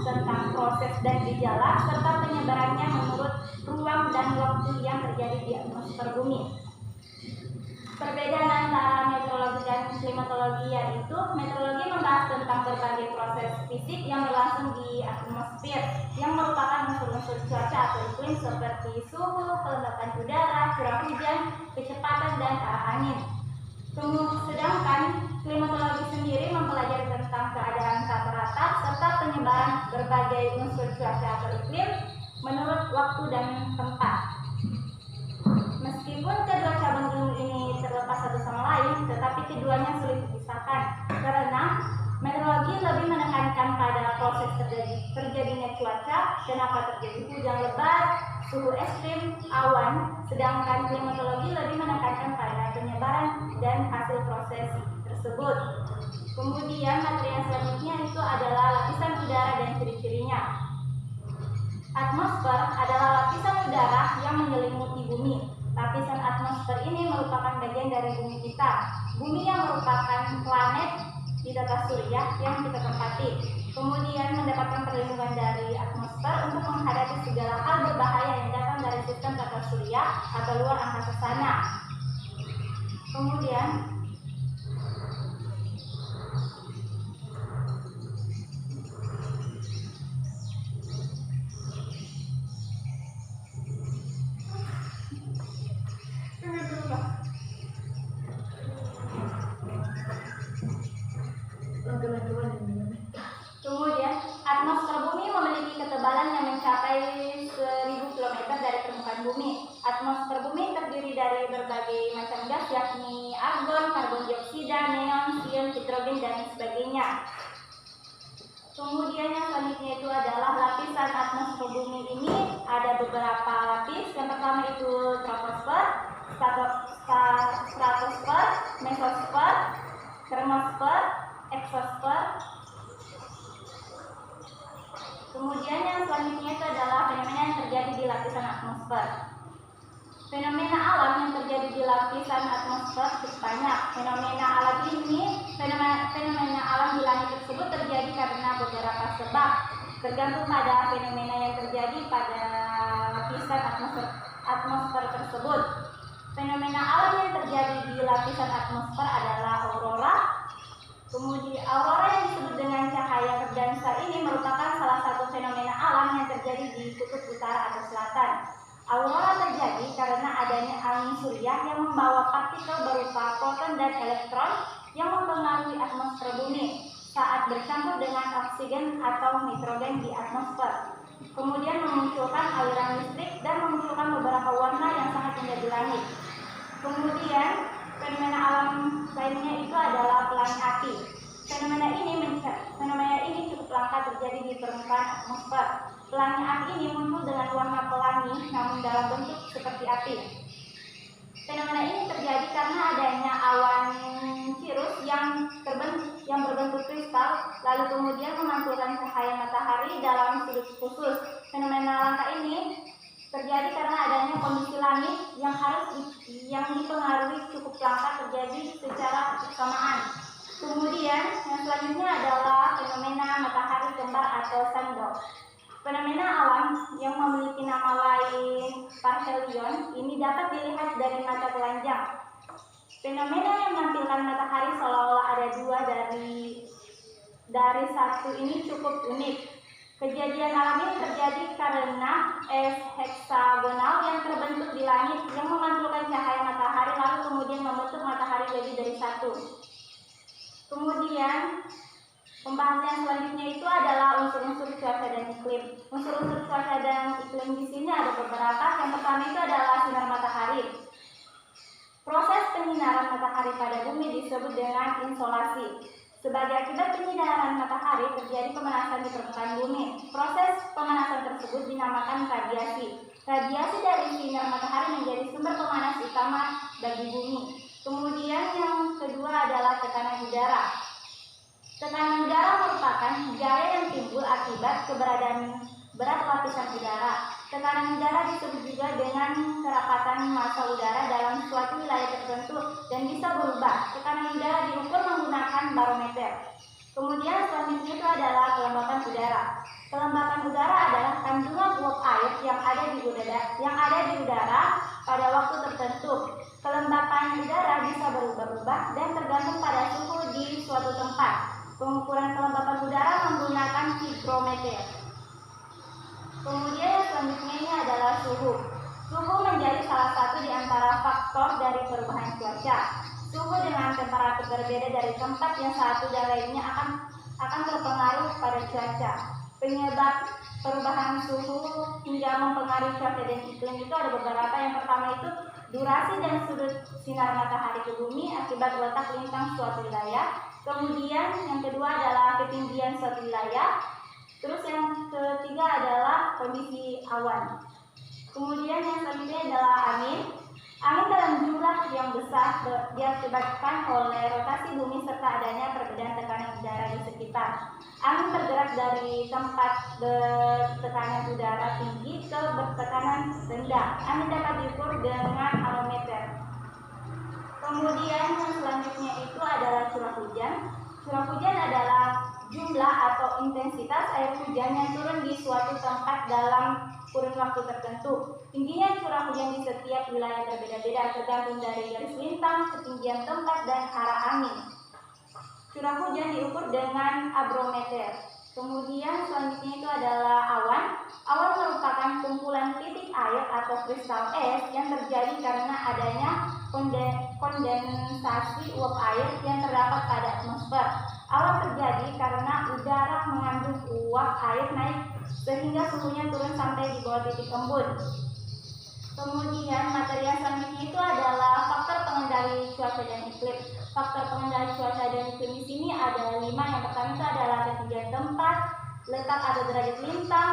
tentang proses dan gejala serta penyebarannya menurut ruang dan waktu yang terjadi di atmosfer bumi. Perbedaan antara meteorologi dan klimatologi yaitu meteorologi membahas tentang berbagai proses fisik yang berlangsung di atmosfer yang merupakan unsur-unsur cuaca atau iklim seperti suhu, kelembapan udara, curah hujan, kecepatan, dan arah angin. Sedangkan klimatologi sendiri mempelajari tentang keadaan rata-rata serta penyebaran berbagai unsur cuaca atau iklim menurut waktu dan tempat. Meskipun kedua cabang ilmu ini terlepas satu sama lain, tetapi keduanya sulit dipisahkan karena meteorologi lebih menekankan pada proses terjadinya cuaca, kenapa terjadi hujan lebat, suhu ekstrim, awan, sedangkan klimatologi lebih menekankan pada penyebaran dan hasil proses tersebut. Kemudian materi yang selanjutnya itu adalah lapisan udara dan ciri-cirinya. Atmosfer adalah lapisan udara yang menyelimuti bumi. Lapisan atmosfer ini merupakan bagian dari bumi kita. Bumi yang merupakan planet di tata surya yang kita tempati. Kemudian mendapatkan perlindungan dari atmosfer untuk menghadapi segala hal berbahaya yang datang dari sistem tata surya atau luar angkasa sana. Kemudian atmosfer bumi memiliki ketebalan yang mencapai 1000 km dari permukaan bumi. Atmosfer bumi terdiri dari berbagai macam gas yakni argon, karbon dioksida, neon, sion, hidrogen, dan sebagainya. Kemudian yang selanjutnya itu adalah lapisan atmosfer bumi ini ada beberapa lapis. Yang pertama itu troposfer, stratosfer, mesosfer, termosfer, eksosfer. Kemudian yang selanjutnya itu adalah fenomena yang terjadi di lapisan atmosfer. Fenomena alam yang terjadi di lapisan atmosfer cukup banyak. Fenomena alam di langit tersebut terjadi karena beberapa sebab, tergantung pada fenomena yang terjadi pada lapisan atmosfer tersebut. Fenomena alam yang terjadi di lapisan atmosfer adalah aurora. Kemudian aurora yang disebut dengan cahaya berdansa ini merupakan salah satu fenomena alam yang terjadi di kutub utara atau selatan. Aurora terjadi karena adanya angin surya yang membawa partikel berupa proton dan elektron yang mempengaruhi atmosfer bumi saat bercampur dengan oksigen atau nitrogen di atmosfer. Kemudian memunculkan aliran listrik dan memunculkan beberapa warna yang sangat indah di langit. Kemudian fenomena alam lainnya itu adalah pelangi api. Fenomena ini cukup langka terjadi di permukaan atmosfer. Pelangi api ini muncul dengan warna pelangi namun dalam bentuk seperti api. Fenomena ini terjadi karena adanya awan cirrus yang berbentuk kristal lalu kemudian memantulkan cahaya matahari dalam sudut khusus. Fenomena langka ini terjadi karena adanya kondisi langit yang dipengaruhi cukup langka terjadi secara bersamaan. Kemudian yang selanjutnya adalah fenomena matahari kembar atau sundown. Fenomena alam yang memiliki nama lain parhelion ini dapat dilihat dari mata telanjang. Fenomena yang menampilkan matahari seolah-olah ada dua dari satu ini cukup unik. Kejadian alam ini terjadi karena es heksagonal yang terbentuk di langit yang memantulkan cahaya matahari lalu kemudian membentuk matahari lebih dari satu. Kemudian pembahasan selanjutnya itu adalah unsur-unsur cuaca dan iklim. Unsur-unsur cuaca dan iklim di sini ada beberapa. Yang pertama itu adalah sinar matahari. Proses penyinaran matahari pada bumi disebut dengan insolasi. Sebagai akibat penyinaran matahari terjadi pemanasan di permukaan bumi. Proses pemanasan tersebut dinamakan radiasi. Radiasi dari sinar matahari menjadi sumber pemanas utama bagi bumi. Kemudian yang kedua adalah tekanan udara. Tekanan udara merupakan gaya yang timbul akibat keberadaan berat lapisan udara. Tekanan udara disebut juga dengan kerapatan massa udara dalam suatu wilayah tertentu dan bisa berubah. Tekanan udara diukur menggunakan barometer. Kemudian selanjutnya itu adalah kelembapan udara. Kelembapan udara adalah kandungan uap air yang ada di udara pada waktu tertentu. Kelembapan udara bisa berubah-ubah dan tergantung pada suhu di suatu tempat. Pengukuran kelembapan udara menggunakan higrometer. Kemudian yang selanjutnya ini adalah suhu. Suhu menjadi salah satu di antara faktor dari perubahan cuaca. Suhu dengan temperatur berbeda dari tempat yang satu dan lainnya akan berpengaruh pada cuaca. Penyebab perubahan suhu hingga mempengaruhi cuaca dan iklim itu ada beberapa. Yang pertama itu durasi dan sudut sinar matahari ke bumi akibat letak lintang suatu wilayah. Kemudian yang kedua adalah ketinggian suatu wilayah. Terus yang ketiga adalah kondisi awan. Kemudian yang selanjutnya adalah angin. Angin dalam jumlah yang besar diakibatkan oleh rotasi bumi serta adanya perbedaan tekanan udara di sekitar. Angin bergerak dari tempat bertekanan udara tinggi ke bertekanan rendah. Angin dapat diukur dengan anemometer. Kemudian yang selanjutnya itu adalah curah hujan. Curah hujan adalah jumlah atau intensitas air hujan yang turun di suatu tempat dalam kurun waktu tertentu. Tingginya curah hujan di setiap wilayah berbeda-beda tergantung dari garis lintang, ketinggian tempat, dan arah angin. Curah hujan diukur dengan abrometer. Kemudian selanjutnya itu adalah awan. Awan merupakan kumpulan titik air atau kristal es yang terjadi karena adanya kondensasi uap air yang terdapat pada atmosfer. Awan terjadi karena udara mengandung uap air naik sehingga suhunya turun sampai di bawah titik embun. Kemudian materi yang selanjutnya itu adalah faktor pengendali cuaca dan iklim. Faktor pengendali cuaca dan iklim di sini ada 5. Yang pertama itu adalah ketinggian tempat, letak atau derajat lintang,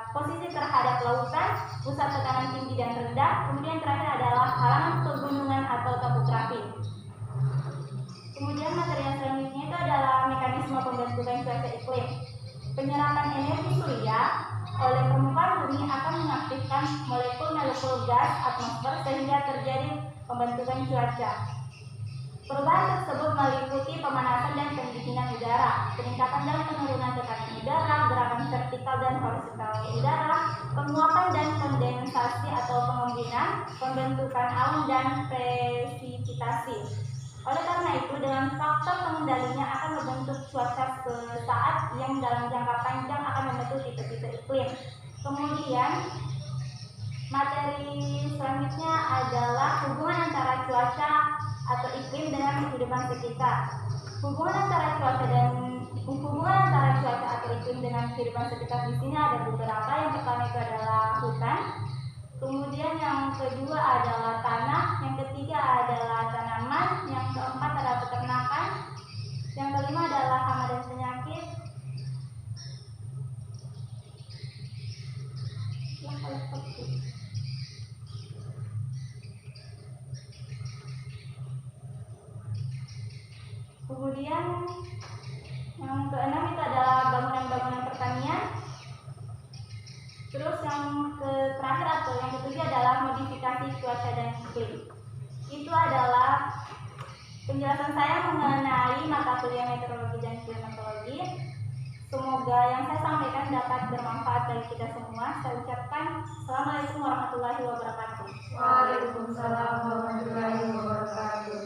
posisi terhadap lautan, pusat tekanan tinggi dan rendah. Kemudian terakhir adalah halaman pegunungan atau topografi. Kemudian materi yang selanjutnya itu adalah mekanisme pembentukan cuaca iklim. Penyerapan energi surya oleh permukaan bumi akan mengaktifkan molekul-molekul gas atmosfer sehingga terjadi pembentukan cuaca. Perubahan tersebut meliputi pemanasan dan pendinginan udara, peningkatan dan penurunan tekanan udara, gerakan vertikal dan horizontal udara, penguapan dan kondensasi atau pengembunan, pembentukan awan dan presipitasi. Oleh karena itu, dengan faktor pengendalinya akan membentuk cuaca sesaat yang dalam jangka panjang akan membentuk tipe-tipe iklim. Kemudian, materi selanjutnya adalah hubungan antara cuaca atau iklim dengan kehidupan sekitar. Hubungan antara cuaca atau iklim dengan kehidupan sekitar di sini ada beberapa. Yang pertama itu adalah hutan. Kemudian yang kedua adalah tanah, yang ketiga adalah tanaman, yang keempat adalah peternakan, yang kelima adalah hama dan penyakit, kemudian yang keenam itu adalah bangunan-bangunan pertanian. Terus yang terakhir atau yang ketujuh adalah modifikasi cuaca dan iklim. Itu adalah penjelasan saya mengenai mata kuliah meteorologi dan klimatologi. Semoga yang saya sampaikan dapat bermanfaat bagi kita semua. Saya ucapkan Assalamualaikum warahmatullahi wabarakatuh. Waalaikumsalam warahmatullahi wabarakatuh.